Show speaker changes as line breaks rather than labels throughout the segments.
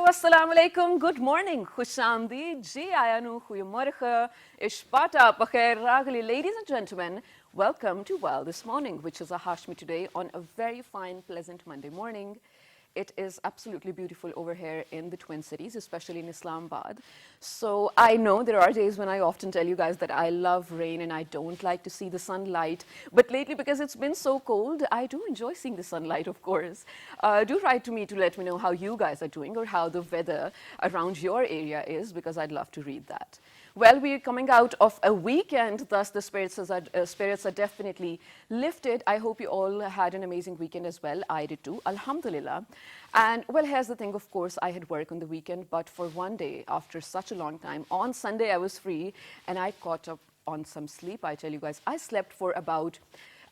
assalamu alaikum, good morning, khushandi, ji ayanu, goeiemorgen, ishbata, pakhair ragli. Ladies and gentlemen, welcome to Well This Morning, which is a Hashmi today on a very fine, pleasant Monday morning. It is absolutely beautiful over here in the Twin Cities, especially in Islamabad. So I know there are days when I often tell you guys that I love rain and I don't like to see the sunlight. But lately, because it's been so cold, I do enjoy seeing the sunlight, of course. Do write to me to let me know how you guys are doing or how the weather around your area is, because I'd love to read that. Well, we're coming out of a weekend, thus the spirits are definitely lifted. I hope you all had an amazing weekend as well. I did too, alhamdulillah. And well, here's the thing, of course, I had work on the weekend, but for one day, after such a long time, on Sunday I was free and I caught up on some sleep. I tell you guys, I slept for about,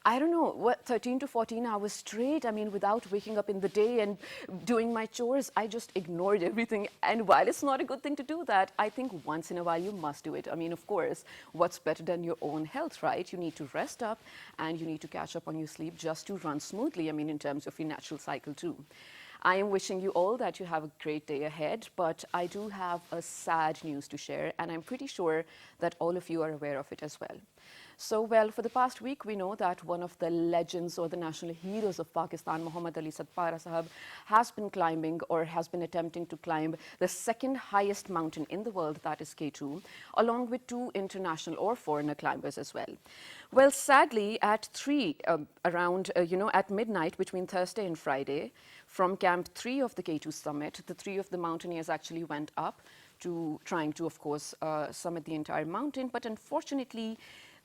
I don't know, what, 13 to 14 hours straight. I mean, without waking up in the day and doing my chores, I just ignored everything. And while it's not a good thing to do that, I think once in a while you must do it. I mean, of course, what's better than your own health, right? You need to rest up and you need to catch up on your sleep just to run smoothly. I mean, in terms of your natural cycle too. I am wishing you all that you have a great day ahead, but I do have a sad news to share, and I'm pretty sure that all of you are aware of it as well. So, well, for the past week, we know that one of the legends or the national heroes of Pakistan, Muhammad Ali Sadpara Sahab, has been climbing or has been attempting to climb the second highest mountain in the world, that is K2, along with two international or foreigner climbers as well. Well, sadly, at at midnight between Thursday and Friday, from Camp 3 of the K2 summit, the three of the mountaineers actually went up to trying to, of course, summit the entire mountain. But unfortunately,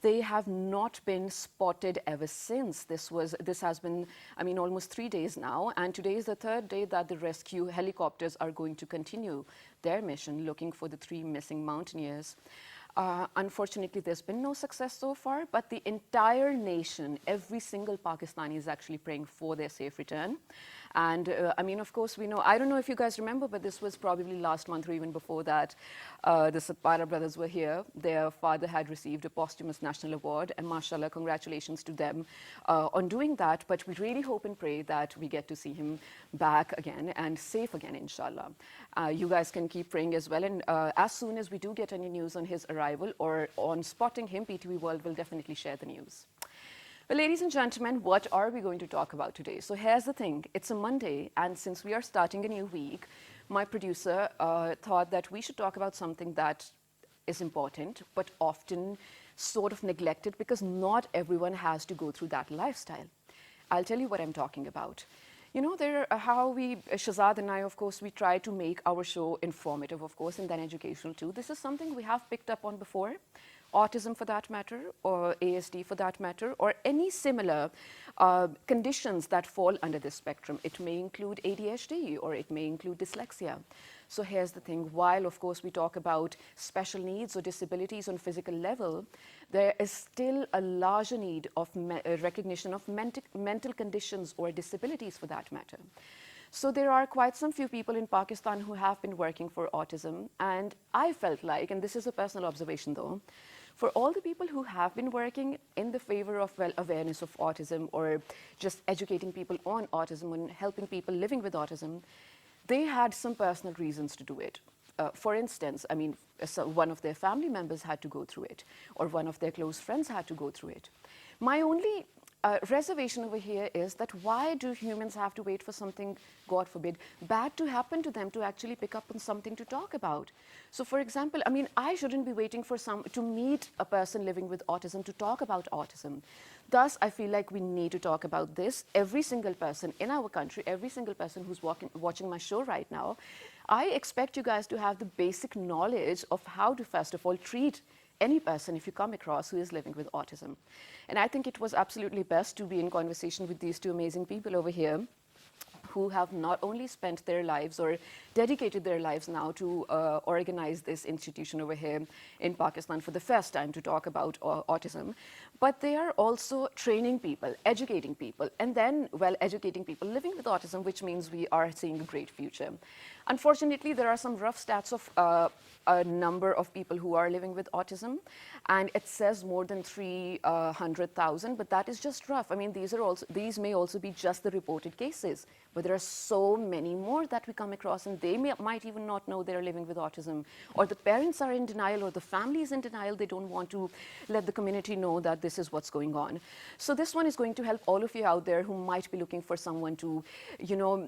they have not been spotted ever since. This has been, I mean, almost 3 days now. And today is the third day that the rescue helicopters are going to continue their mission looking for the three missing mountaineers. Unfortunately, there's been no success so far, but the entire nation, every single Pakistani is actually praying for their safe return. And I mean, of course, we know, I don't know if you guys remember, but this was probably last month or even before that, the Satpara brothers were here. Their father had received a posthumous national award, and mashallah, congratulations to them on doing that. But we really hope and pray that we get to see him back again and safe again, inshallah. You guys can keep praying as well. And as soon as we do get any news on his arrival or on spotting him, PTV World will definitely share the news. Well, ladies and gentlemen, what are we going to talk about today? So here's the thing. It's a Monday, and since we are starting a new week, my producer thought that we should talk about something that is important, but often sort of neglected because not everyone has to go through that lifestyle. I'll tell you what I'm talking about. You know, Shahzad and I, of course, we try to make our show informative, of course, and then educational too. This is something we have picked up on before. Autism for that matter, or ASD for that matter, or any similar conditions that fall under this spectrum. It may include ADHD or it may include dyslexia. So here's the thing, while of course we talk about special needs or disabilities on physical level, there is still a larger need of recognition of mental conditions or disabilities for that matter. So there are quite some few people in Pakistan who have been working for autism, and I felt like, and this is a personal observation though, for all the people who have been working in the favor of, well, awareness of autism or just educating people on autism and helping people living with autism, they had some personal reasons to do it. For instance, I mean, so one of their family members had to go through it, or one of their close friends had to go through it. My only reservation over here is that why do humans have to wait for something, God forbid, bad to happen to them to actually pick up on something to talk about? So for example, I mean, I shouldn't be waiting for to meet a person living with autism to talk about autism. Thus, I feel like we need to talk about this. Every single person in our country, every single person who's watching my show right now, I expect you guys to have the basic knowledge of how to, first of all, treat any person if you come across who is living with autism. And I think it was absolutely best to be in conversation with these two amazing people over here who have not only spent their lives or dedicated their lives now to organize this institution over here in Pakistan for the first time to talk about autism, but they are also training people, educating people, and then, well, educating people living with autism, which means we are seeing a great future. Unfortunately, there are some rough stats of a number of people who are living with autism, and it says more than 300,000, but that is just rough. I mean, these may also be just the reported cases, but there are so many more that we come across, and they might even not know they're living with autism, or the parents are in denial, or the family is in denial. They don't want to let the community know that this is what's going on. So this one is going to help all of you out there who might be looking for someone to,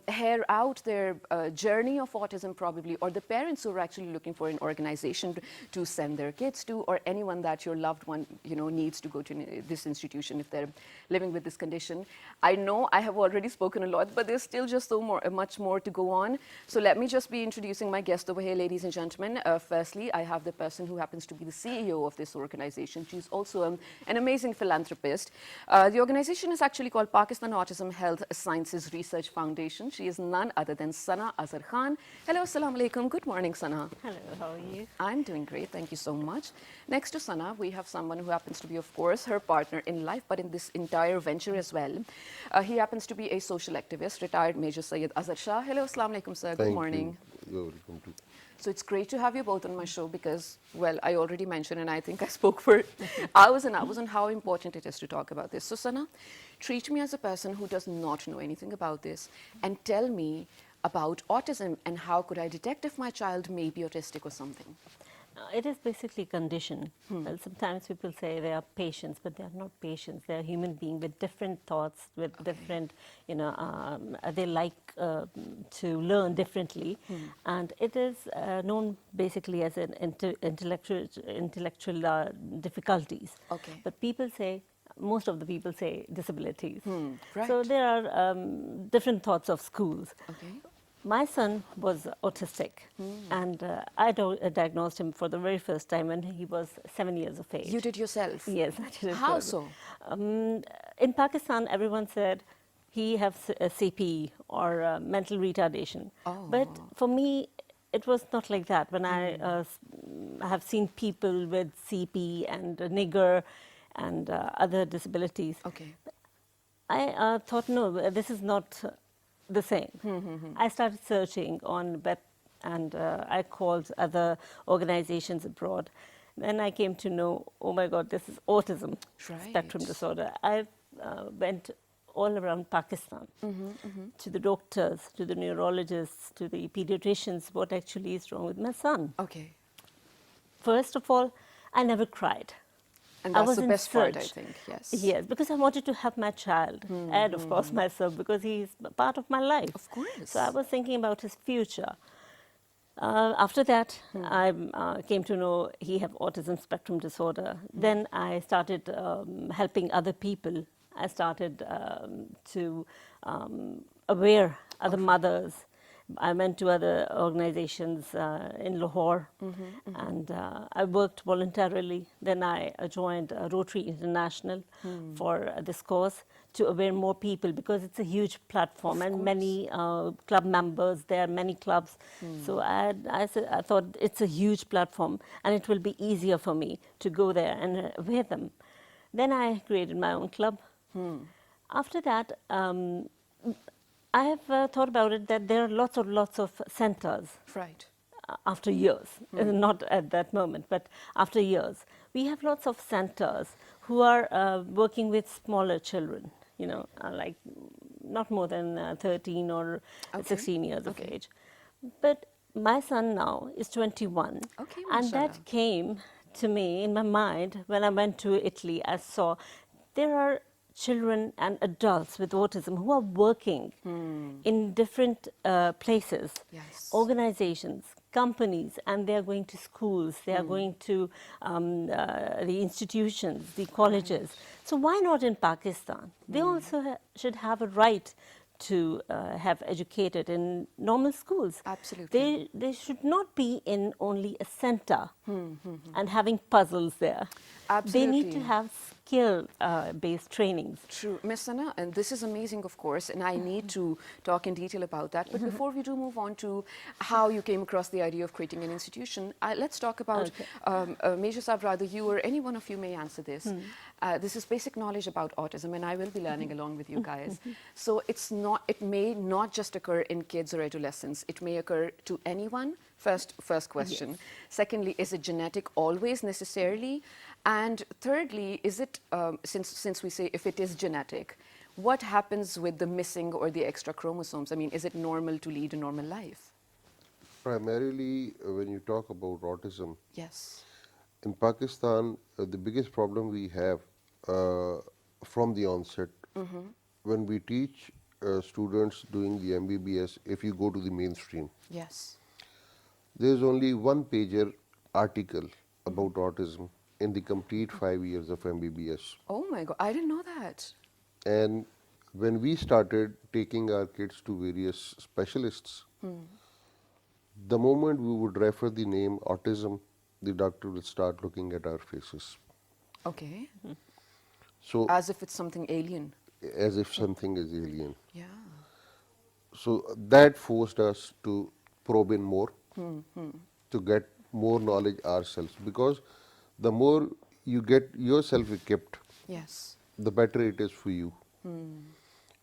hair out their journey of autism probably, or the parents who are actually looking for an organization to send their kids to, or anyone that your loved one, needs to go to this institution if they're living with this condition. I know I have already spoken a lot, but there's still just much more to go on. So let me just be introducing my guest over here, ladies and gentlemen. Firstly, I have the person who happens to be the CEO of this organization. She's also an amazing philanthropist. The organization is actually called Pakistan Autism Health Sciences Research Foundation. She is none other than Sana Azhar Khan. Hello, assalamu alaikum. Good morning, Sana.
Hello, how are you?
I'm doing great, thank you so much. Next to Sana, we have someone who happens to be, of course, her partner in life, but in this entire venture as well. He happens to be a social activist, retired Major Syed Azhar Shah. Hello, assalamu alaikum, sir. Good morning.
You're welcome to.
So it's great to have you both on my show because, well, I already mentioned, and I think I spoke for hours and hours on how important it is to talk about this. So Sana, treat me as a person who does not know anything about this and tell me about autism and how could I detect if my child may be autistic or something.
It is basically condition. Well, sometimes people say they are patients, but they are not patients. They are human beings with different thoughts, with different, they like to learn differently. And it is known basically as an intellectual difficulties.
Okay.
But people say, most of the people say disabilities.
Right.
So there are different thoughts of schools.
Okay.
My son was autistic, and I diagnosed him for the very first time when he was 7 years of age.
You did yourself?
Yes, I did it.
How so?
In Pakistan, everyone said he has a CP or mental retardation.
Oh.
But for me, it was not like that. When I have seen people with CP and nigger and other disabilities,
Okay.
I thought, no, this is not the same. I started searching on web, and I called other organizations abroad. Then I came to know, oh my God, this is autism spectrum disorder. I went all around Pakistan to the doctors, to the neurologists, to the pediatricians, what actually is wrong with my son.
Okay.
First of all, I never cried.
And
I
that's
was
the
in
best part, I
search.
think, yes.
Yes, because I wanted to help my child and, of course, myself, because he's part of my life.
Of course.
So I was thinking about his future. After that, I came to know he have autism spectrum disorder. Then I started helping other people. I started to aware other mothers. I went to other organizations in Lahore, and I worked voluntarily. Then I joined Rotary International for this cause to aware more people, because it's a huge platform and many club members. There are many clubs. So I thought it's a huge platform, and it will be easier for me to go there and aware them. Then I created my own club. After that, I have thought about it that there are lots of centers.
Right.
After years, not at that moment, but after years. We have lots of centers who are working with smaller children, like not more than 13 or 16 years of age. But my son now is 21.
Okay,
and that
mashallah.
came to me in my mind when I went to Italy. I saw there are children and adults with autism who are working in different places,
Yes.
organizations, companies, and they are going to schools, they are going to the institutions, the colleges. So why not in Pakistan? They also should have a right to have educated in normal schools.
Absolutely.
They should not be in only a center and having puzzles there.
Absolutely.
They need to have skill-based trainings.
True. Ms. Sana, and this is amazing, of course, and I need to talk in detail about that. But before we do move on to how you came across the idea of creating an institution, let's talk about, Major Saab, rather you or any one of you may answer this. This is basic knowledge about autism, and I will be learning along with you guys. So it may not just occur in kids or adolescents, it may occur to anyone. First question. Yes. Secondly, is it genetic always necessarily? And thirdly, is it, since we say if it is genetic, what happens with the missing or the extra chromosomes? I mean, is it normal to lead a normal life?
Primarily, when you talk about autism,
yes,
in Pakistan, the biggest problem we have from the onset, when we teach students doing the MBBS, if you go to the mainstream,
yes,
there's only one pager article about autism in the complete 5 years of MBBS.
Oh my God, I didn't know that.
And when we started taking our kids to various specialists, the moment we would refer the name autism, the doctor will start looking at our faces.
Okay.
So
as if it's something alien.
As if something is alien.
Yeah.
So that forced us to probe in more, to get more knowledge ourselves, because the more you get yourself equipped,
yes,
the better it is for you.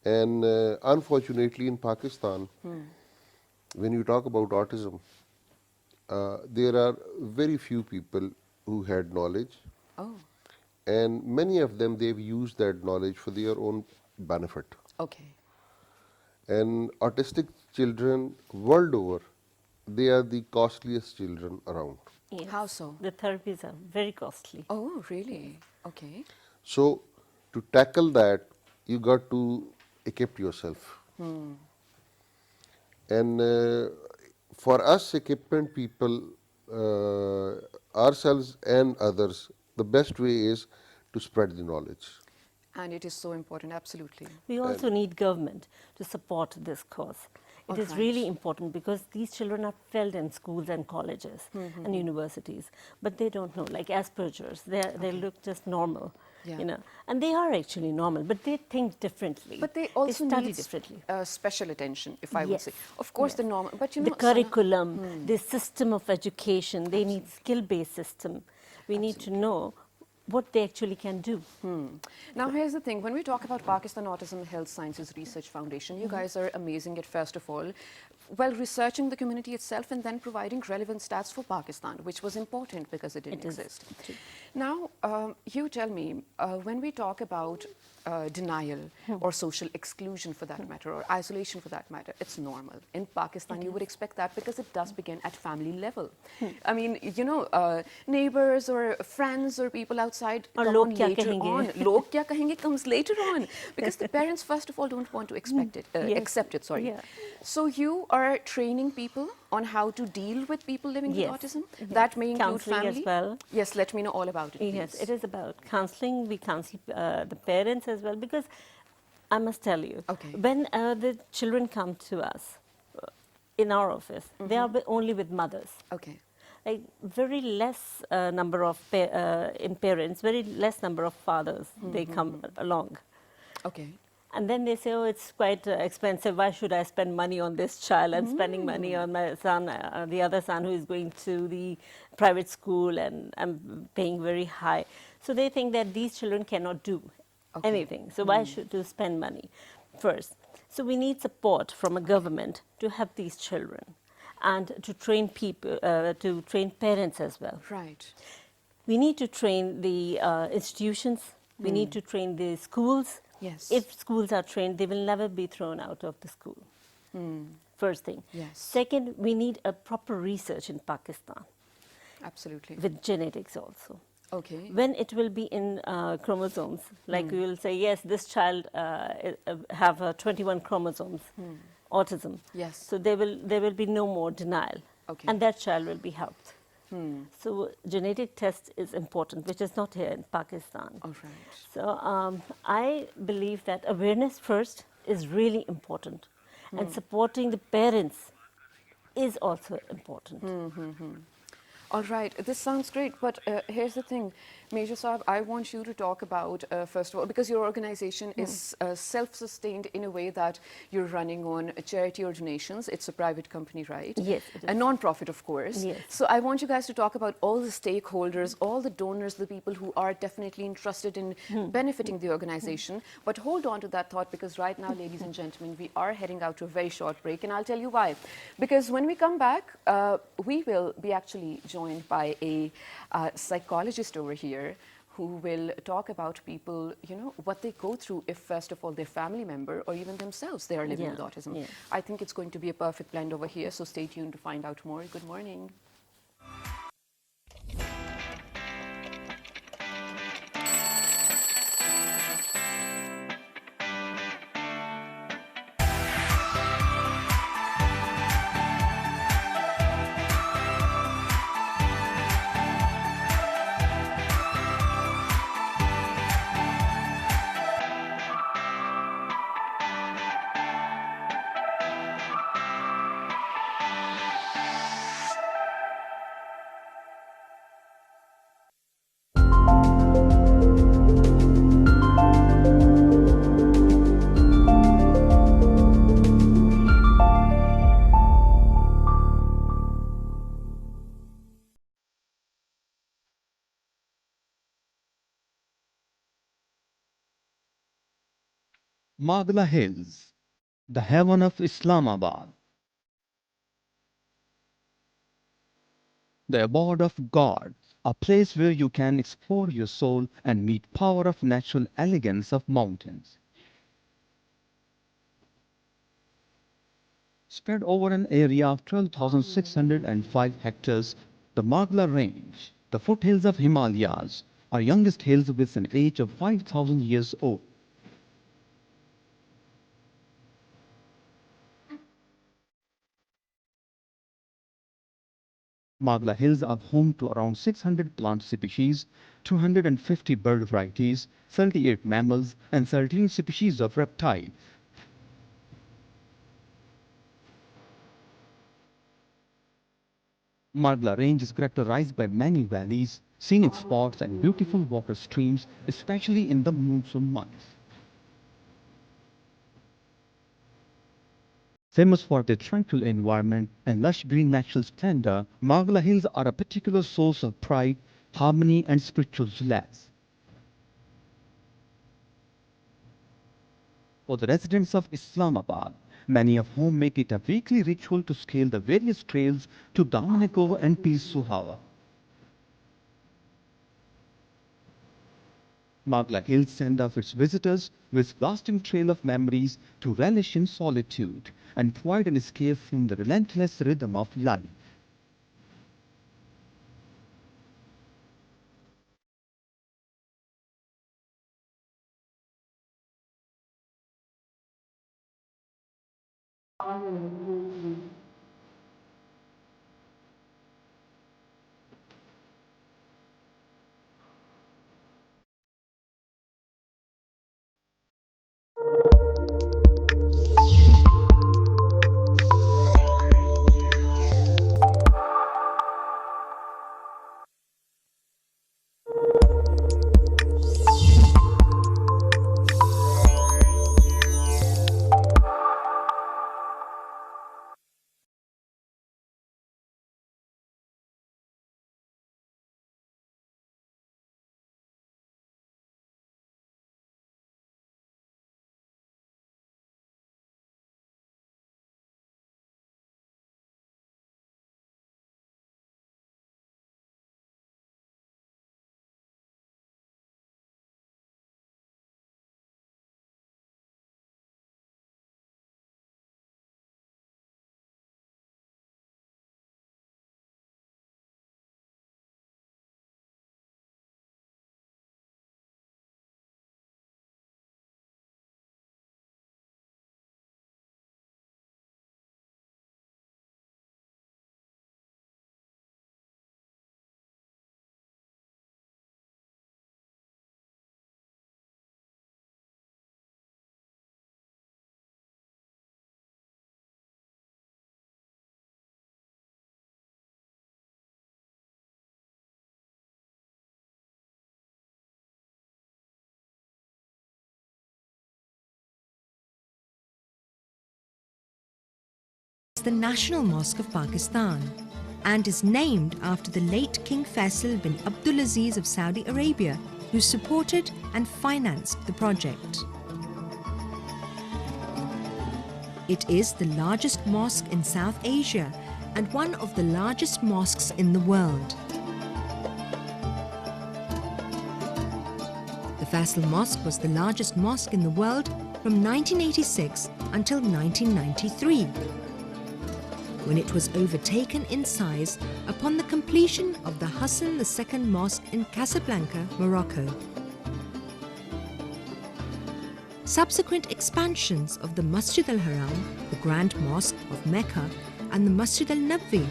And unfortunately in Pakistan, when you talk about autism, there are very few people who had knowledge,
oh,
and many of them, they've used that knowledge for their own benefit.
okay,
And autistic children world over, they are the costliest children around.
Yes.
how so?
The therapies are very costly.
Oh, really? Okay.
So to tackle that, you got to equip yourself. And for us equipment people, ourselves and others, the best way is to spread the knowledge.
And it is so important, absolutely.
We also need government to support this cause. It is really
Alright.
important because these children are felt in schools and colleges and universities, but they don't know, like Asperger's, they look just normal,
Yeah.
you know, and they are actually normal, but they think differently.
But they also
study
need
differently.
Special attention, if I would
Yes.
say. Of course,
Yes.
the normal, but you
The
know, Sana,
curriculum, the system of education, they need skill-based system. We need to know what they actually can do.
Now, here's the thing. When we talk about Pakistan Autism Health Sciences Research Foundation, you guys are amazing at, first of all, well, researching the community itself and then providing relevant stats for Pakistan, which was important because it didn't exist. Now, you tell me, when we talk about denial or social exclusion for that matter, or isolation for that matter, it's normal. In Pakistan, you would expect that because it does begin at family level. I mean, you know, neighbors or friends or people outside
Or
come
log
on
kya
later
kahenge.
on. Log kya kahenge comes later on because the parents, first of all, don't want to expect it,
Yes.
accept it, sorry.
Yeah.
So you are training people on how to deal with people living
Yes.
with autism?
Yes.
That may include
Counselling as
family?
well.
Yes, let me know all about it, please.
Yes, it is about counseling. We counsel the parents as well because I must tell you,
Okay.
when the children come to us in our office, they are only with mothers.
Okay.
Like very less number of in parents, very less number of fathers. They come along.
Okay.
And then they say, oh, it's quite expensive. Why should I spend money on this child? I'm spending money on my son, the other son who is going to the private school, and I'm paying very high. So they think that these children cannot do anything. So why should you spend money first? So we need support from a government to help these children and to train people, to train parents as well.
Right.
We need to train the institutions. We need to train the schools.
Yes.
If schools are trained, they will never be thrown out of the school. First thing.
Yes.
Second, we need a proper research in Pakistan
Absolutely.
with genetics also.
Okay.
When it will be in chromosomes, like we will say, yes, this child have 21 chromosomes, autism.
Yes.
So there will be no more denial,
Okay.
and that child will be helped. So genetic test is important, which is not here in Pakistan.
All right.
So I believe that awareness first is really important, and supporting the parents is also important.
All right, this sounds great, but here's the thing, Major Saab, I want you to talk about, first of all, because your organization is self-sustained in a way that you're running on a charity or donations. It's a private company, right?
Yes, it
A
is.
non-profit, of course.
Yes.
So I want you guys to talk about all the stakeholders, all the donors, the people who are definitely interested in benefiting the organization. But hold on to that thought, because right now, ladies and gentlemen, we are heading out to a very short break, and I'll tell you why. Because when we come back, we will be actually joined by a psychologist over here who will talk about people, you know, what they go through if, first of all, their family member or even themselves, they are living with autism.
Yeah.
I think it's going to be a perfect blend over here, so stay tuned to find out more. Good morning.
Magla Hills, the heaven of Islamabad, the abode of God, a place where you can explore your soul and meet power of natural elegance of mountains. Spread over an area of 12,605 hectares, the Magla Range, the foothills of Himalayas, are youngest hills with an age of 5,000 years old. Magla Hills are home to around 600 plant species, 250 bird varieties, 38 mammals, and 13 species of reptiles. Magla Range is characterized by many valleys, scenic spots, and beautiful water streams, especially in the monsoon months. Famous for their tranquil environment and lush green natural splendor, Magla Hills are a particular source of pride, harmony, and spiritual solace. For the residents of Islamabad, many of whom make it a weekly ritual to scale the various trails to Damaneko and Pir Suhawa. Magla Hills send off its visitors with lasting trail of memories to relish in solitude and provide an escape from the relentless rhythm of life.
the National Mosque of Pakistan and is named after the late King Faisal bin Abdulaziz of Saudi Arabia, who supported and financed the project. It is the largest mosque in South Asia and one of the largest mosques in the world. The Faisal Mosque was the largest mosque in the world from 1986 until 1993, when it was overtaken in size upon the completion of the Hassan II Mosque in Casablanca, Morocco. Subsequent expansions of the Masjid al-Haram, the Grand Mosque of Mecca, and the Masjid al-Nabwi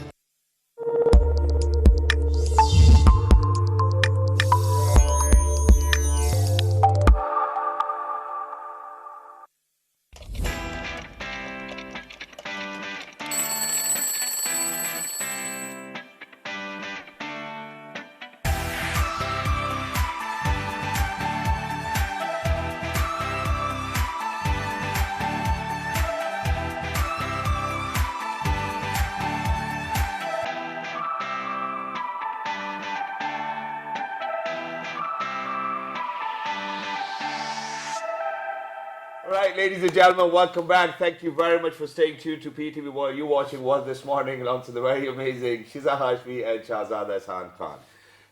All right, ladies and gentlemen, welcome back. Thank you very much for staying tuned to PTV World. You're watching World This Morning along to the very amazing Shiza Hashmi and Shahzada Ehsan Khan.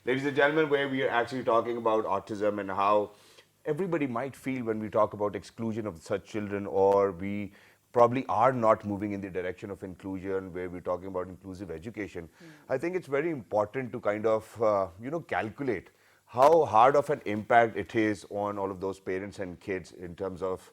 Ladies and gentlemen, where we are actually talking about autism and how everybody might feel when we talk about exclusion of such children, or we probably are not moving in the direction of inclusion, where we're talking about inclusive education. I think it's very important to kind of, calculate how hard of an impact it is on all of those parents and kids in terms of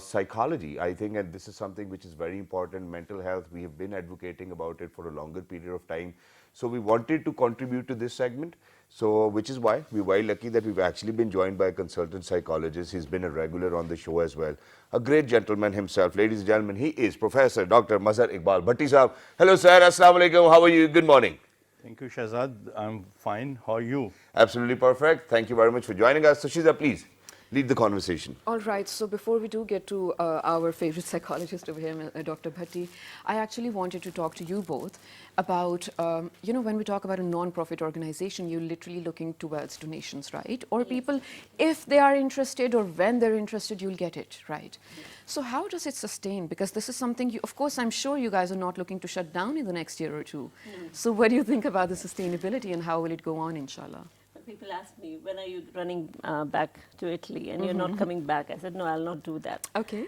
psychology. I think, and this is something which is very important, mental health. We have been advocating about it for a longer period of time. So we wanted to contribute to this segment. So, which is why we're very lucky that we've actually been joined by a consultant psychologist. He's been a regular on the show as well. A great gentleman himself. Ladies and gentlemen, he is Professor Dr. Mazhar Iqbal Bhatti Sahab. Hello sir, Assalamu Alaikum. How are you? Good morning.
Thank you, Shahzad. I'm fine. How are you?
Absolutely perfect. Thank you very much for joining us. So Shiza, please lead the conversation.
All right, so before we do get to our favorite psychologist over here, Dr. Bhatti, I actually wanted to talk to you both about, when we talk about a non-profit organization, you're literally looking towards donations, right? Or people, if they are interested or when they're interested, you'll get it, right? So how does it sustain? Because this is something, of course, I'm sure you guys are not looking to shut down in the next year or two. So what do you think about the sustainability and how will it go on, inshallah?
People ask me, when are you running back to Italy and you're not coming back? I said, no, I'll not do that.
Okay.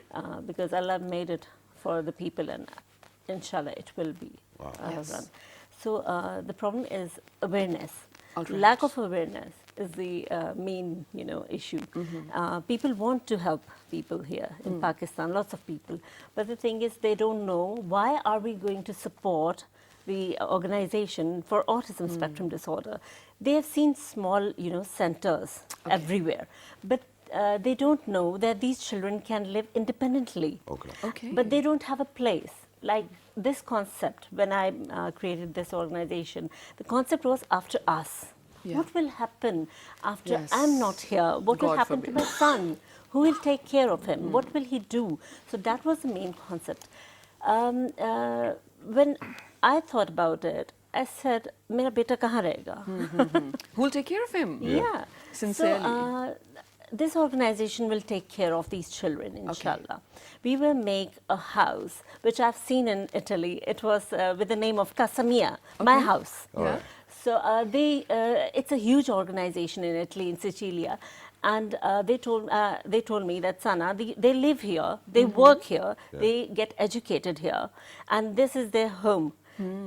Because Allah made it for the people and inshallah it will be run. So the problem is awareness.
All right.
Lack of awareness is the main issue. People want to help people here in Pakistan, lots of people. But the thing is, they don't know, why are we going to support the organization for autism spectrum disorder? They have seen small, centers everywhere, but they don't know that these children can live independently.
Okay.
But they don't have a place. Like this concept, when I created this organization, the concept was after us.
Yeah.
What will happen after
Yes.
I'm not here? What will
God
happen to
forbid.
my son? Who will take care of him? What will he do? So that was the main concept. When I thought about it, I said, "Mera beta kahan rahega?"
Who'll take care of him?
Yeah.
Sincerely.
So, this organization will take care of these children, inshallah. We will make a house, which I've seen in Italy. It was with the name of Casamia, my house.
Yeah.
So it's a huge organization in Italy, in Sicilia. And they told me that Sana, they live here, they work here, they get educated here, and this is their home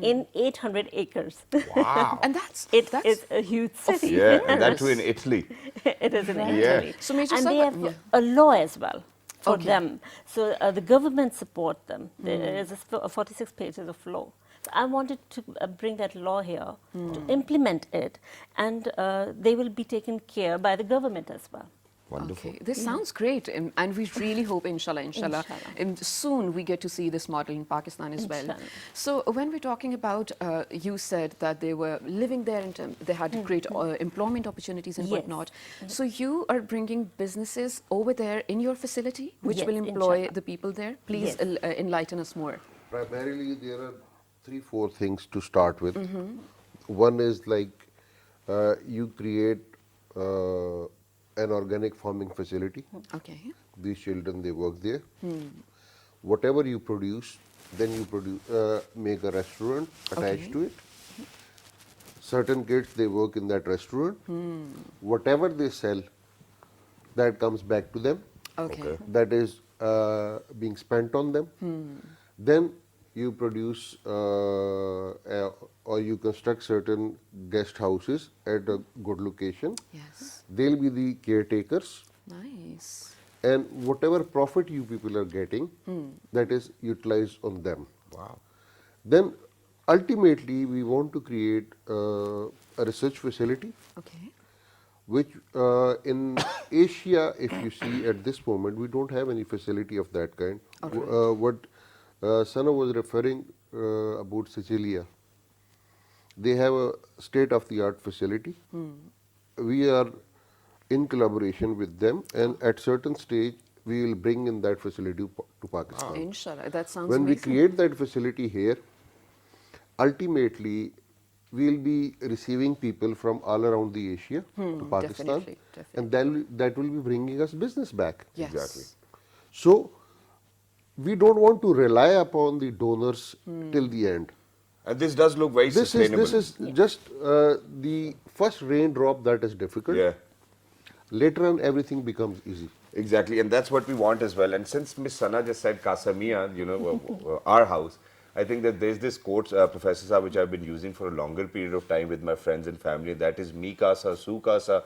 in 800 acres.
Wow.
And that's
It is a huge city.
Yeah, and that too in Italy.
It is in
Yeah.
Italy.
So Major
and they
Sabha-
have a law as well for
Okay.
them. So the government support them. There is 46 pages of law. So I wanted to bring that law here to implement it, and they will be taken care by the government as well.
Wonderful.
Okay, this sounds great, and we really hope, inshallah, soon we get to see this model in Pakistan as well.
Inshallah.
So when we're talking about, you said that they were living there, they had great employment opportunities and
Yes.
whatnot. So you are bringing businesses over there in your facility, which
Yes,
will employ
inshallah.
the people there. Please
Yes.
enlighten us more.
Primarily, there are 3-4 things to start with. One is like you create an organic farming facility.
Okay.
These children, they work there. Whatever you produce, then you make a restaurant attached
Okay.
to it. Certain kids, they work in that restaurant. Whatever they sell, that comes back to them.
Okay.
That is being spent on them. Then you produce or you construct certain guest houses at a good location.
Yes.
They'll be the caretakers,
Nice.
and whatever profit you people are getting, that is utilized on them.
Wow.
Then ultimately we want to create a research facility,
Okay.
which in Asia, if you see at this moment, we don't have any facility of that kind. What Sana was referring about Sicilia, they have a state-of-the-art facility. We are in collaboration with them, and at certain stage, we will bring in that facility to Pakistan.
Inshallah. That sounds
When we
amazing.
create that facility here, ultimately, we'll be receiving people from all around the Asia to Pakistan,
definitely,
and that will be bringing us business back.
Yes.
Exactly.
So, we don't want to rely upon the donors till the end.
And this does look very sustainable.
This is just the first raindrop that is difficult.
Yeah.
Later on, everything becomes easy.
Exactly, and that's what we want as well. And since Miss Sana just said Kasamia, you know, our house, I think that there's this quote, Professor Saab, which I've been using for a longer period of time with my friends and family. That is, mi casa, su casa,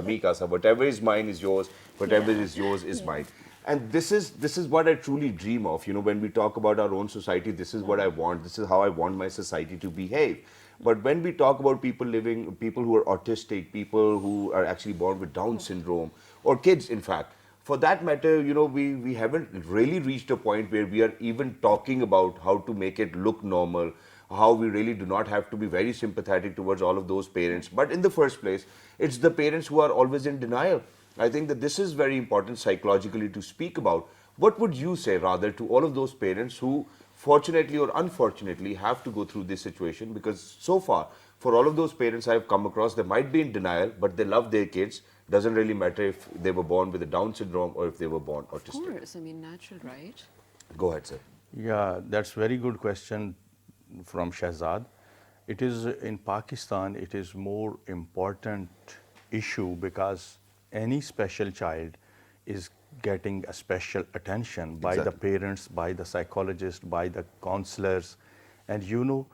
mi casa. Whatever is mine is yours. Whatever is yours is mine. And this is what I truly dream of. You know, when we talk about our own society, this is what I want. This is how I want my society to behave. But when we talk about people who are autistic, people who are actually born with Down syndrome, or kids, in fact, for that matter, you know, we haven't really reached a point where we are even talking about how to make it look normal, how we really do not have to be very sympathetic towards all of those parents. But in the first place, it's the parents who are always in denial. I think that this is very important psychologically to speak about. What would you say, rather, to all of those parents who, fortunately or unfortunately, have to go through this situation? Because so far, for all of those parents I've come across, they might be in denial, but they love their kids. Doesn't really matter if they were born with a Down syndrome or if they were born
Of
autistic.
course. I mean, natural, right?
Go ahead, sir.
Yeah, that's very good question from Shahzad. It is in Pakistan, it is more important issue because any special child is getting a special attention by the parents, by the psychologist, by the counselors. And you know,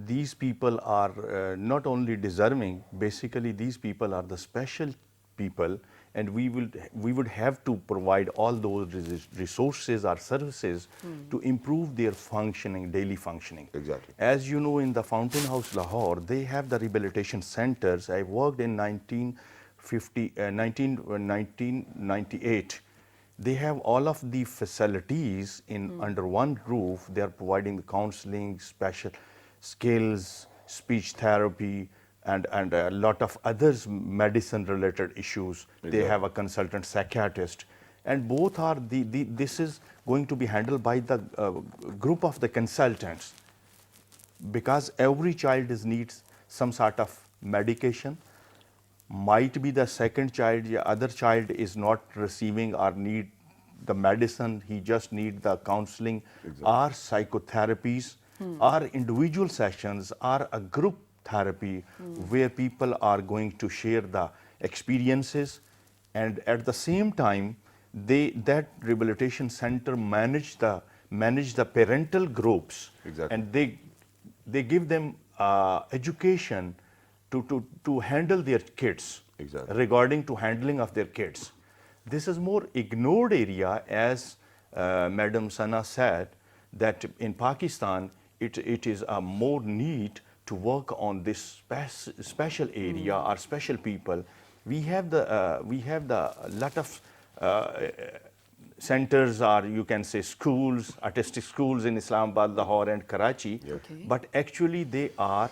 these people are not only deserving, basically these people are the special people, and we would have to provide all those resources or services to improve their functioning, daily functioning.
Exactly.
As you know, in the Fountain House Lahore, they have the rehabilitation centers. I worked in 1998. They have all of the facilities in under one roof. They are providing the counseling, special skills, speech therapy, and a lot of others medicine related issues. They have a consultant psychiatrist, and both are this is going to be handled by the group of the consultants, because every child needs some sort of medication. Might be the second child, the other child is not receiving or need the medicine, he just need the counseling or psychotherapies or individual sessions or a group therapy where people are going to share the experiences, and at the same time that rehabilitation center manage the parental groups.
Exactly.
And they give them education to handle their kids.
Exactly.
Regarding to handling of their kids. This is more ignored area, as Madam Sana said, that in Pakistan it is a more need to work on this special area or special people. We have the lot of centers, or you can say schools, artistic schools in Islamabad, Lahore and Karachi,
Okay.
but actually they are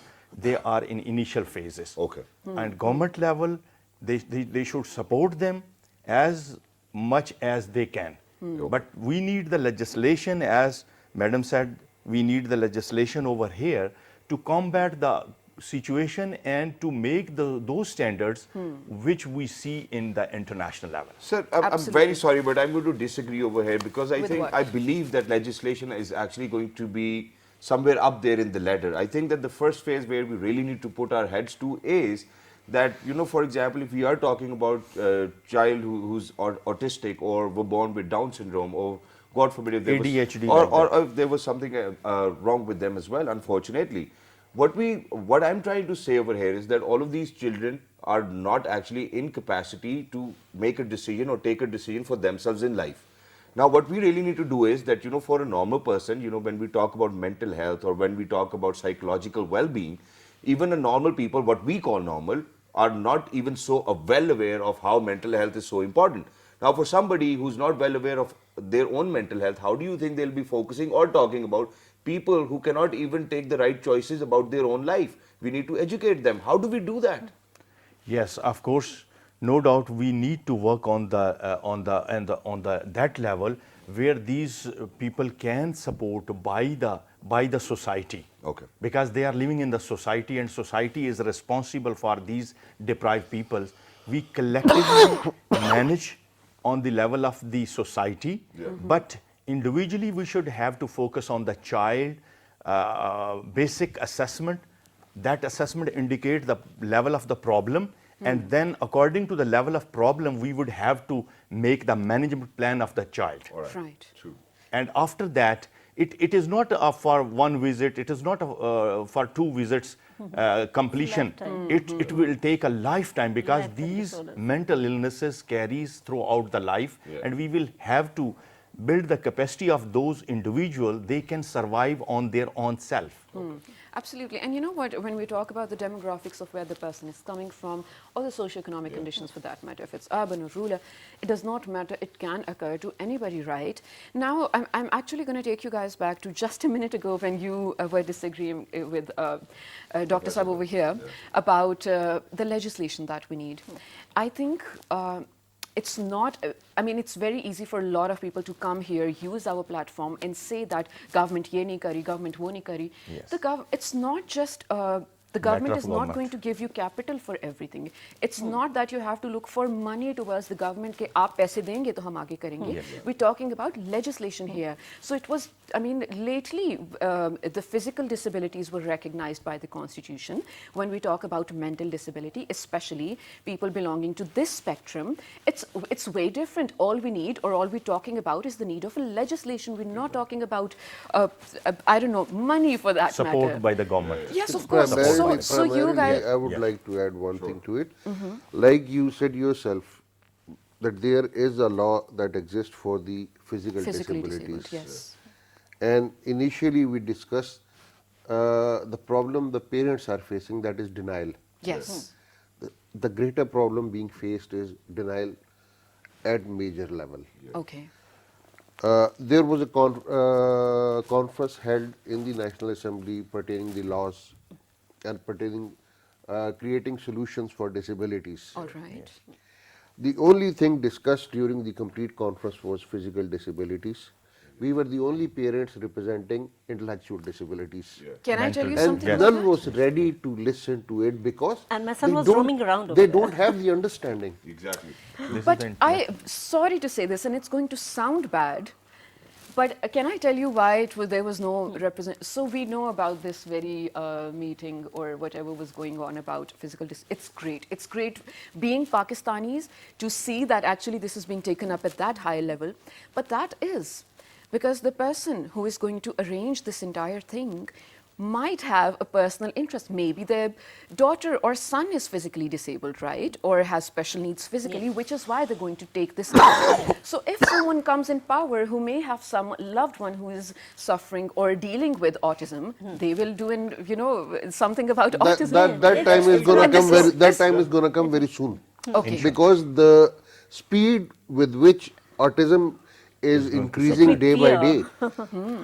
in initial phases.
Okay.
And government level, they should support them as much as they can. But we need the legislation, as Madam said we need the legislation over here to combat the situation and to make those standards which we see in the international level.
Sir, I'm
Absolutely.
very sorry, but I'm going to disagree over here because I
With
think
what?
I believe that legislation is actually going to be somewhere up there in the ladder. I think that the first phase where we really need to put our heads to is that, you know, for example, if we are talking about a child who's autistic or were born with Down syndrome, or God forbid if there was,
ADHD
or,
like that.
or if there was something wrong with them as well, unfortunately. What I'm trying to say over here is that all of these children are not actually in capacity to make a decision or take a decision for themselves in life. Now, what we really need to do is that, you know, for a normal person, you know, when we talk about mental health or when we talk about psychological well-being, even a normal people, what we call normal, are not even so well aware of how mental health is so important. Now, for somebody who's not well aware of their own mental health, how do you think they'll be focusing or talking about people who cannot even take the right choices about their own life? We need to educate them. How do we do that?
Yes, of course, no doubt we need to work on that level where these people can support by the society.
Okay.
Because they are living in the society and society is responsible for these deprived people. We collectively manage on the level of the society, but individually we should have to focus on the child basic assessment. That assessment indicates the level of the problem, and then according to the level of problem we would have to make the management plan of the child.
Right.
True.
And after that, it is not for one visit, it is not for two visits completion. It will take a lifetime because
Lifetime
these
disorders.
mental illnesses carries throughout the life, and we will have to build the capacity of those individuals. They can survive on their own self.
Absolutely. And you know what, when we talk about the demographics of where the person is coming from, or the socioeconomic conditions for that matter, if it's urban or rural, it does not matter. It can occur to anybody, right? Now, I'm actually going to take you guys back to just a minute ago when you were disagreeing with Dr. Saab over here about the legislation that we need. I think it's not, I mean, it's very easy for a lot of people to come here, use our platform and say that government ye nahi kari, government wo nahi kari.
Yes.
It's not just, the government
Matter
is
of
not
government.
going to give you capital for everything. It's not that you have to look for money towards the government ke aap paise denge to hum aage karenge. We're talking about legislation here. So it was, I mean, lately the physical disabilities were recognized by the Constitution. When we talk about mental disability, especially people belonging to this spectrum, it's way different. All we need, or all we're talking about, is the need of a legislation. We're not talking about, I don't know, money for that matter.
Support by the government.
Yes, of course. So you
Primarily,
guys,
I would like to add one thing to it. Like you said yourself, that there is a law that exists for the physical
physically
disabilities.
disabled, yes.
And initially we discussed the problem the parents are facing, that is denial.
Yes.
The greater problem being faced is denial at major level.
Okay.
There was a conference held in the National Assembly pertaining the laws and pertaining creating solutions for disabilities.
All right.
The only thing discussed during the complete conference was physical disabilities. We were the only parents representing intellectual disabilities.
Can I tell you
And
something about
none
that?
was ready to listen to it because
And my son
they
was
don't-
roaming around over
They
there.
don't have the understanding.
Exactly.
But sorry to say this, and it's going to sound bad, but can I tell you why there was no represent? So we know about this very meeting or whatever was going on about physical it's great. It's great being Pakistanis to see that actually this is being taken up at that high level. But that is because the person who is going to arrange this entire thing might have a personal interest. Maybe their daughter or son is physically disabled, right? Or has special needs physically, which is why they're going to take this up. So if someone comes in power who may have some loved one who is suffering or dealing with autism, they will do something about autism.
That time is going to come very. That time is going to come very soon.
Okay.
Because the speed with which autism is increasing day by day.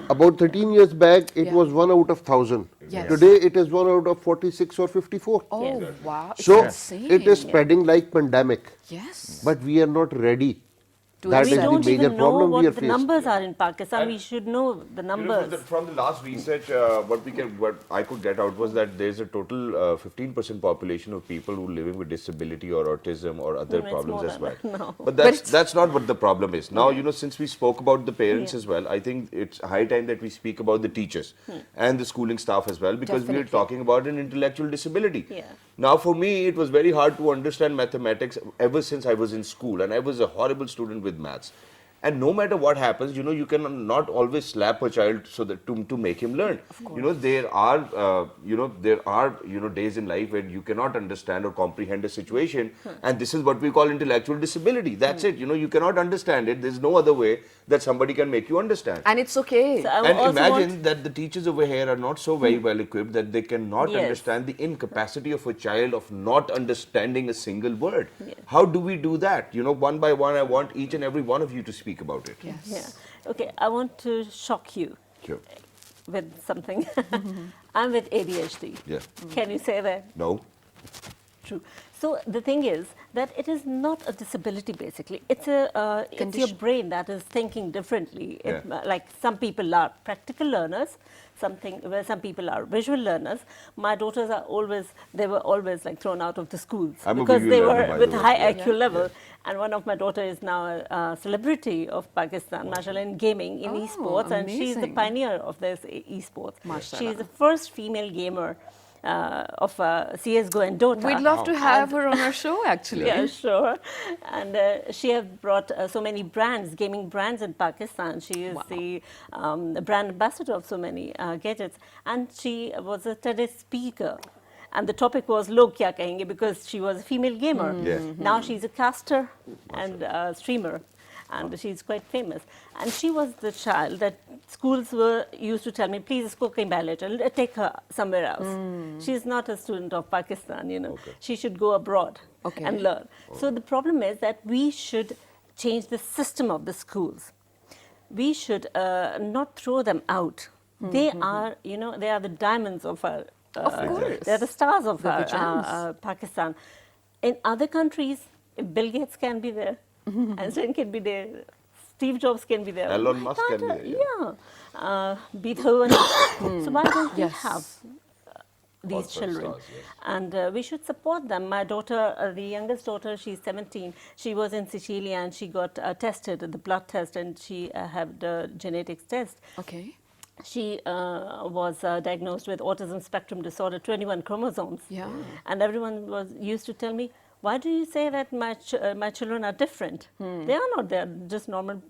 About 13 years back, it was 1 out of 1,000.
Yes.
Today, it is 1 out of 46 or 54.
Oh, wow. It's
So
insane.
it is spreading like pandemic.
Yes.
But we are not ready
to
That
We
is the
accept.
don't
major
even know
problem we are
what the
faced.
numbers are in Pakistan.
And
We should know the numbers.
From the last research, what I could get out was that there's a total 15% population of people who are living with disability or autism or other
No, it's
problems
more
as
than
well.
that. No.
But
But it's-
that's not what the problem is. Now, since we spoke about the parents
Yeah.
as well, I think it's high time that we speak about the teachers and the schooling staff as well, because we are
Definitely.
talking about an intellectual disability.
Yeah.
Now, for me, it was very hard to understand mathematics ever since I was in school, and I was a horrible student with maths. And no matter what happens, you can not always slap a child so that to make him learn. There are days in life when you cannot understand or comprehend a situation, and this is what we call intellectual disability. That's it. You cannot understand it. There's no other way that somebody can make you understand.
And it's okay.
So I
And
also
imagine
want,
that the teachers over here are not so very well equipped that they cannot
Yes.
understand the incapacity of a child of not understanding a single word. How do we do that? One by one, I want each and every one of you to speak about it.
Yes.
yeah. Okay, I want to shock you
Sure.
with something. I'm with ADHD.
Yeah.
Can you say that?
No?
True. So the thing is that it is not a disability basically. It's it's your
Condition.
brain that is thinking differently. It,
Yeah.
like some people are practical learners, where some people are visual learners. My daughters they were always like thrown out of the schools
I'm a
because
visual
they
learner,
were
by
with
the way.
high
Yeah.
IQ level. And one of my daughter is now a celebrity of Pakistan, mashallah, in gaming, in
Oh,
esports, and she's the
amazing.
pioneer of this esports.
Mashallah.
She's the first female gamer of CS:GO and Dota.
We'd love to have her on our show, actually.
Yeah, sure. And she has brought so many brands, gaming brands in Pakistan. She is the brand ambassador of so many gadgets. And she was a TEDx speaker. And the topic was Log Kya Kahenge, because she was a female gamer.
Yeah.
Now she's a caster and streamer. And she's quite famous. And she was the child that schools were used to tell me, please, isko kahin bhai le chal, take her somewhere else. She's not a student of Pakistan,
Okay.
She should go abroad
Okay.
and learn. So the problem is that we should change the system of the schools. We should not throw them out. They are, they are the diamonds of our.
Of course.
They're the stars of
They're the
our
gems.
Pakistan. In other countries, Bill Gates can be there, Einstein can be there, Steve Jobs can be there.
Elon
Why
Musk can be
can't
there,
Beethoven. So why don't we
Yes.
have these
All such
children?
stars, yes.
And we should support them. My daughter, the youngest daughter, she's 17. She was in Sicilia and she got tested, the blood test, and she had the genetics test.
Okay.
She was diagnosed with autism spectrum disorder, 21 chromosomes.
Yeah.
And everyone was used to tell me, why do you say that my children are different? They are not, they're just normal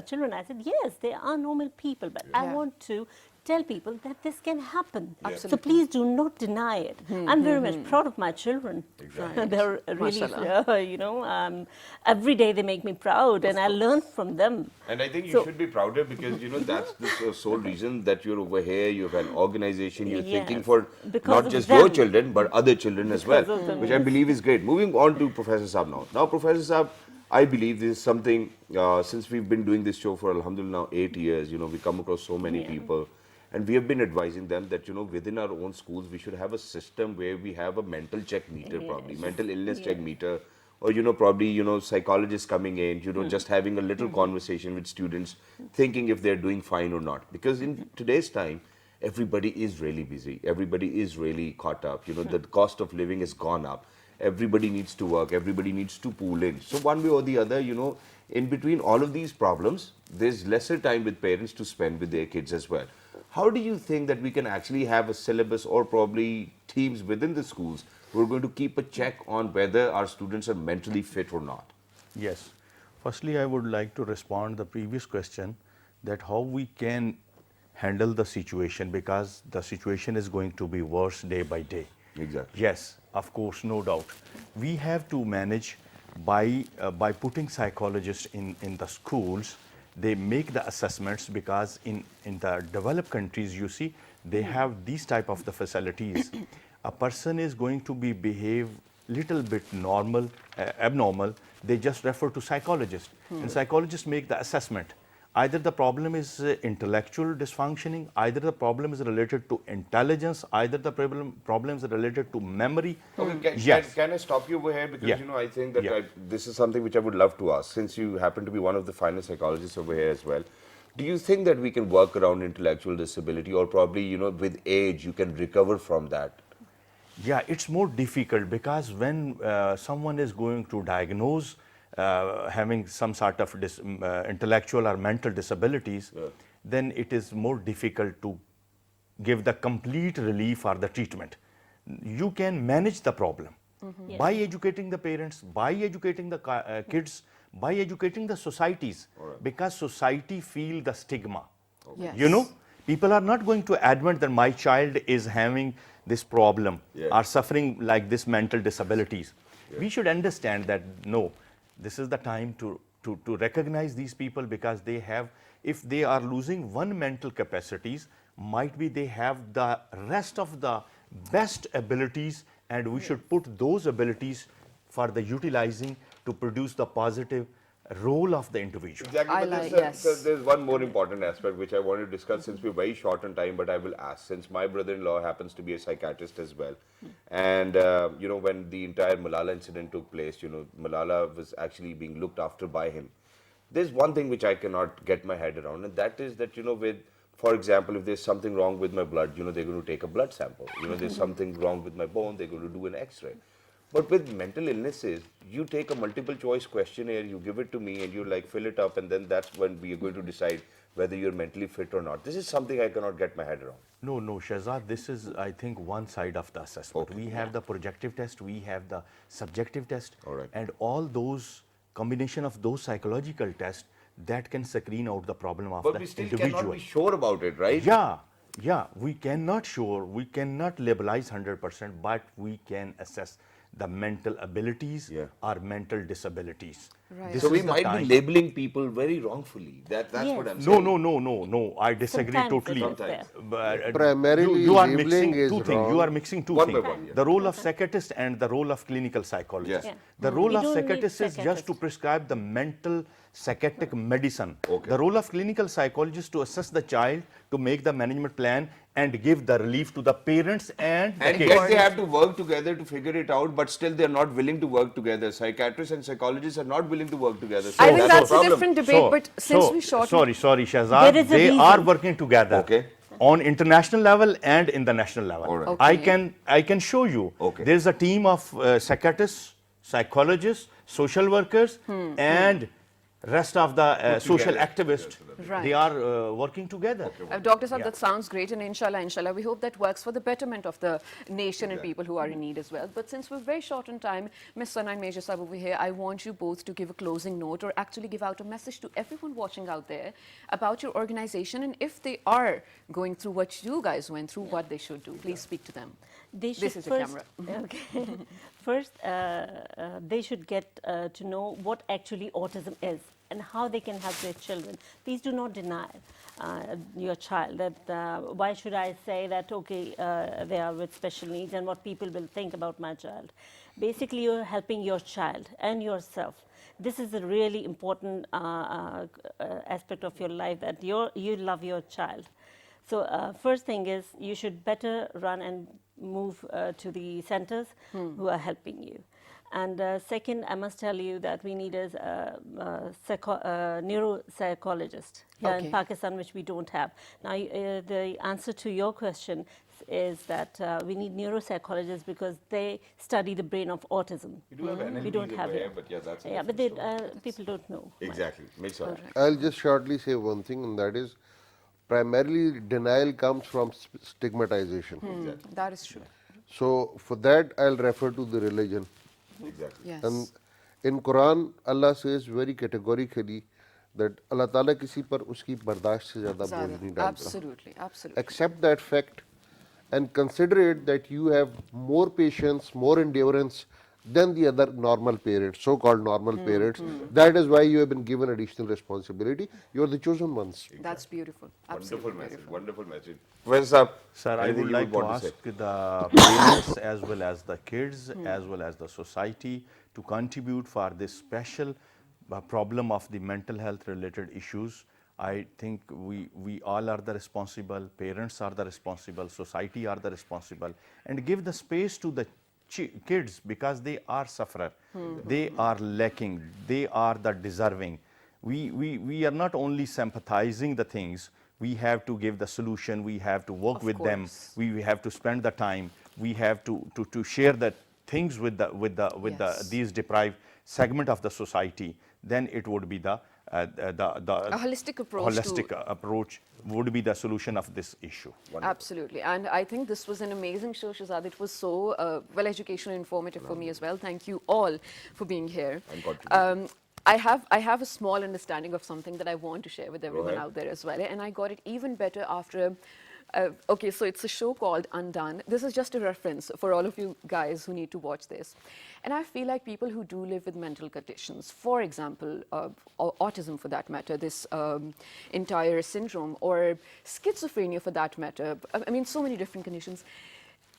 children. I said, yes, they are normal people, but I
Yeah.
want to tell people that this can happen. So
Absolutely.
please do not deny it. I'm very much proud of my children.
Exactly.
They're really,
Mashallah.
every day they make me proud and I learn from them.
And I think you
So-
should be prouder because, that's the sole reason that you're over here. You have an organization. You're thinking
Yes,
for
because
not
of
just your
them.
children, but other children as well,
Because of them,
which I believe is great. Moving on to Professor Saab now. Now, Professor Saab, I believe this is something, since we've been doing this show for, alhamdulillah, now 8 years, we come across so many people. And we have been advising them that, within our own schools, we should have a system where we have a mental check meter, probably, mental illness check meter, or, probably, psychologists coming in, just having a little conversation with students, thinking if they're doing fine or not. Because in today's time, everybody is really busy. Everybody is really caught up. The cost of living has gone up. Everybody needs to work. Everybody needs to pool in. So one way or the other, in between all of these problems, there's lesser time with parents to spend with their kids as well. How do you think that we can actually have a syllabus or probably teams within the schools who are going to keep a check on whether our students are mentally fit or not?
Yes. Firstly, I would like to respond the previous question that how we can handle the situation, because the situation is going to be worse day by day.
Exactly.
Yes, of course, no doubt. We have to manage by putting psychologists in the schools. They make the assessments, because in the developed countries, you see, they have these type of the facilities. A person is going to be behave little bit abnormal, they just refer to psychologist. And psychologists make the assessment. either the problem is intellectual dysfunctioning, either the problem is related to intelligence, either the problem is related to memory.
Okay,
Yes.
can I stop you over here? Because,
Yeah.
you know, I think that
Yeah.
this is something which I would love to ask, since you happen to be one of the finest psychologists over here as well. Do you think that we can work around intellectual disability, or probably, you know, with age, you can recover from that?
Yeah, it's more difficult because when someone is going to diagnose having some sort of intellectual or mental disabilities, then it is more difficult to give the complete relief or the treatment. You can manage the problem by educating the parents, by educating the kids, by educating the societies, because society feel the stigma.
Yes.
You know, people are not going to admit that my child is having this problem or suffering like this mental disabilities. We should understand that no, this is the time to recognize these people, because they have, if they are losing one mental capacities, might be they have the rest of the best abilities, and we should put those abilities for the utilizing to produce the positive role of the individual.
Exactly,
I
but
like-
there's,
yes.
there's one more important aspect which I want to discuss, since we're very short on time, but I will ask, since my brother-in-law happens to be a psychiatrist as well. And, you know, when the entire Malala incident took place, you know, Malala was actually being looked after by him. There's one thing which I cannot get my head around, and that is that, you know, with, for example, if there's something wrong with my blood, you know, they're going to take a blood sample. You know, there's something wrong with my bone, they're going to do an X-ray. But with mental illnesses, you take a multiple choice questionnaire, you give it to me, and you like fill it up, and then that's when we are going to decide whether you're mentally fit or not. This is something I cannot get my head around.
No, Shahzad, this is, I think, one side of the assessment. We have the projective test, we have the subjective test, and all those combination of those psychological tests that can screen out the problem of
But
the
we still
individual.
cannot be sure about it, right?
Yeah, we cannot labelize 100%, but we can assess the mental abilities or mental disabilities.
Right.
This
So we
is the
might
time.
be labeling people very wrongfully. That's what I'm
No,
saying.
no. I disagree
Sometimes it
totally.
is there.
But,
Primarily,
you are
labeling
mixing
is
two things. You
wrong.
are mixing two
One by
things.
one, yeah.
The role of psychiatrist and the role of clinical psychologist.
Yes.
The
We
role of
don't need
psychiatrist is just to
psychiatrist.
prescribe the mental psychiatric medicine. The role of clinical psychologist to assess the child, to make the management plan and give the relief to the parents and the
And
kids.
yet they have to work together to figure it out, but still they're not willing to work together. Psychiatrists and psychologists are not willing to work together. So
I think that's a
problem.
different debate, but since we shortened...
Sorry, Shahzad,
There is a
they
reason.
are working together.
Okay.
On international level and in the national level.
All right.
Okay.
I can show you.
Okay.
There's a team of psychiatrists, psychologists, social workers, and rest of the social activists.
Right.
They are working together.
Dr. Saab, that sounds great, and inshallah, we hope that works for the betterment of the nation and people who are in need as well. But since we're very short on time, Ms. Sana and Major Saab over here, I want you both to give a closing note, or actually give out a message to everyone watching out there about your organization, and if they are going through what you guys went through, what they should do. Please speak to them.
They should
This is your
first,
camera.
Okay. First, they should get to know what actually autism is and how they can help their children. Please do not deny your child that why should I say that, okay, they are with special needs and what people will think about my child. Basically, you're helping your child and yourself. This is a really important aspect of your life, that you love your child. So first thing is you should better run and move to the centers who are helping you. And second, I must tell you that we need a neuropsychologist here in Pakistan, which we don't have. Now, the answer to your question is that we need neuropsychologists because they study the brain of autism. We don't have it.
But yeah, that's
But people don't know.
exactly. Makes sense.
I'll just shortly say one thing, and that is primarily denial comes from stigmatization.
That is true.
So for that, I'll refer to the religion.
Exactly.
Yes.
And in Quran, Allah says very categorically that Allah Ta'ala kisi par uski bardasht se zyada boj nahi dalta.
Absolutely, absolutely.
Accept that fact and consider it that you have more patience, more endurance than the other normal parents, so-called normal parents. That is why you have been given additional responsibility. You are the chosen ones.
That's beautiful. Absolutely
Wonderful message.
beautiful.
Wonderful message. Where's up?
Sir, I
Anything
would
you
like to
want
ask
say?
the parents as well as the kids as well as the society to contribute for this special problem of the mental health related issues I think we all are the responsible, parents are the responsible, society are the responsible, and give the space to the kids because they are sufferer, they are lacking, they are the deserving. We are not only sympathizing the things, we have to give the solution, we have to work with them, we have to spend the time, we have to share the things with these deprived segment of the society. Then it would be the
A holistic approach to-
holistic approach would be the solution of this issue.
Absolutely. And I think this was an amazing show, Shahzad. It was so well educational and informative for me as well. Thank you all for being here.
And contributing.
I have a small understanding of something that I want to share with everyone
ahead.
out there as well. And I got it even better after. Okay, so it's a show called Undone. This is just a reference for all of you guys who need to watch this. And I feel like people who do live with mental conditions, for example, autism for that matter, this entire syndrome, or schizophrenia for that matter, I mean, so many different conditions.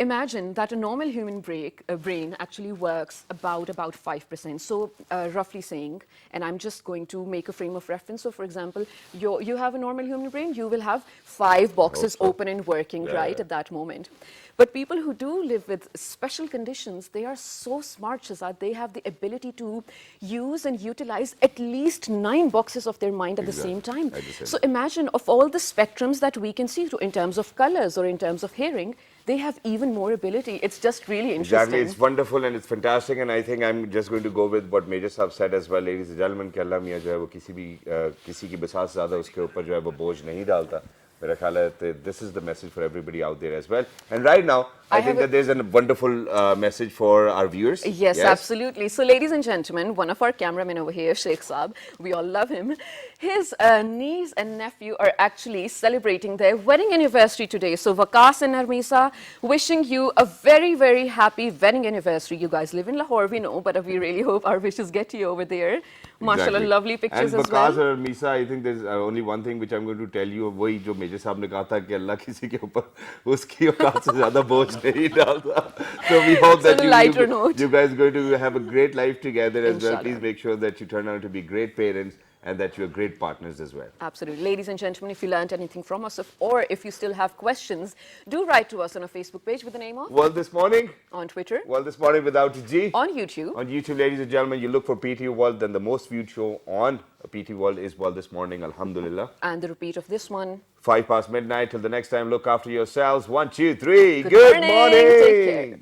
Imagine that a normal human brain actually works about 5%. So roughly saying, and I'm just going to make a frame of reference. So for example, you have a normal human brain, you will have 5 boxes open and working right at that moment. But people who do live with special conditions, they are so smart, Shahzad, they have the ability to use and utilize at least 9 boxes of their mind at the same time. So imagine of all the spectrums that we can see in terms of colors or in terms of hearing, they have even more ability. It's just really interesting.
Exactly, it's wonderful and it's fantastic, and I think I'm just going to go with what Major Saab said as well, ladies and gentlemen, कि अल्लाह मियाँ जो है वो किसी की बिसात ज़्यादा उसके ऊपर जो है वो बोझ नहीं डालता. मेरा ख्याल है this is the message for everybody out there as well. And right now, I think that there's a wonderful message for our viewers.
Yes, absolutely. So, ladies and gentlemen, one of our cameramen over here, Sheikh Saab, we all love him. His niece and nephew are actually celebrating their wedding anniversary today. So, Waqas and Narmisa, wishing you a very, very happy wedding anniversary. You guys live in Lahore, we know, but we really hope our wishes get you over there. Mashallah, lovely pictures
and
as well.
And Waqas or Misa, I think there's only one thing which I'm going to tell you. वही जो Major साहब ने कहा था कि अल्लाह किसी के ऊपर उसकी औकात से ज़्यादा बोझ नहीं डालता. So we hope that you guys are going to have a great life together as well. Please make sure that you turn out to be great parents and that you're great partners as well.
Absolutely. Ladies and gentlemen, if you learned anything from us, or if you still have questions, do write to us on our Facebook page with the name of
World This Morning.
On Twitter.
World This Morning without a G.
On YouTube.
On YouTube, ladies and gentlemen, you look for PTV World, then the most viewed show on PTV World is World This Morning, alhamdulillah.
And the repeat of this one.
5 past midnight. Till the next time, look after yourselves. 1, 2, 3. Good morning.
Take care.